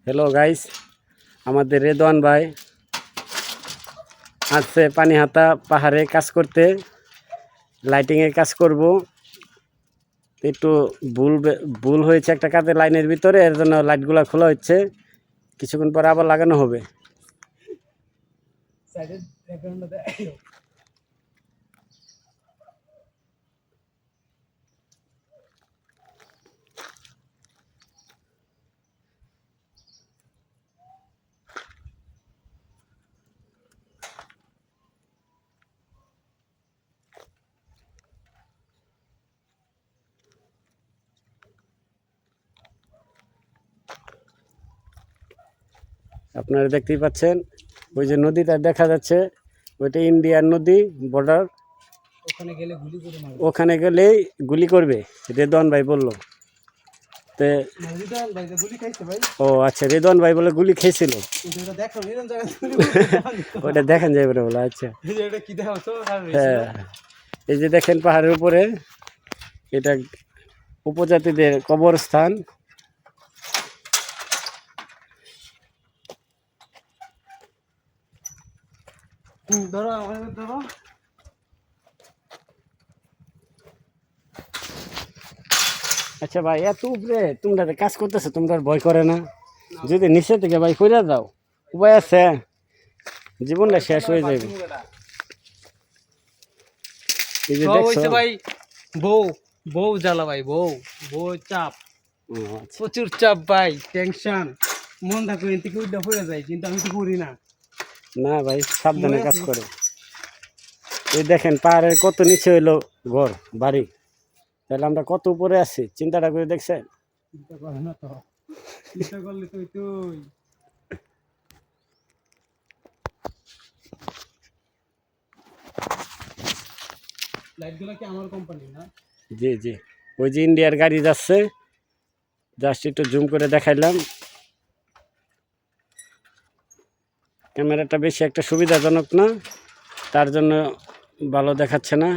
Hello guys, আমাদের রেদওয়ান ভাই আসছে পানিহাতা পাহাড়ে কাজ করতে, লাইটিংয়ের কাজ করব। একটু ভুল হয়েছে একটা কাজের লাইনের ভিতরে, এর জন্য লাইটগুলো খোলা হচ্ছে, কিছুক্ষণ পরে আবার লাগানো হবে। আপনারা দেখতেই পাচ্ছেন ওই যে নদীটা দেখা যাচ্ছে, ওইটা ইন্ডিয়ান নদী বর্ডার। ওখানে গেলেই গুলি করবে, রেদওয়ান ভাই বললো। তে ও আচ্ছা, রেদওয়ান ভাই বলে গুলি খেয়েছিল, ওটা দেখেন যাবে না বলে। আচ্ছা হ্যাঁ, এই যে দেখেন পাহাড়ের উপরে, এটা উপজাতিদের কবরস্থান। আচ্ছা ভাই, এত উপরে তোমরা কাজ করতেছো, তোমরা ভয় করে না? যদি নিচে থেকে ভাই কইরা যাও, উপায় আছে? জীবনটা শেষ হয়ে যাবে। এই যে দেখছো ভাই, বউ জ্বালা ভাই, বউ চাপ, আচ্ছা। প্রচুর চাপ ভাই, টেনশন। মন থাকো থেকে উঠে পড়ে যায়, কিন্তু আমি তো করি না। না ভাই, সাবধানে কাজ করে। এই দেখেন পাহাড়ের কত নিচে হইলো ঘর বাড়ি, তাহলে আমরা কত উপরে আছি চিন্তাটা করে দেখছেন? চিন্তা করে না তো, চিন্তা করলে তুই লাইটগুলো কি আমার কোম্পানি না? জি জি, ওই যে ইন্ডিয়ার গাড়ি যাচ্ছে, জাস্ট একটু জুম করে দেখাইলাম। ক্যামেরাটা বেশি একটা সুবিধাজনক না, তার জন্য ভালো দেখাচ্ছে না।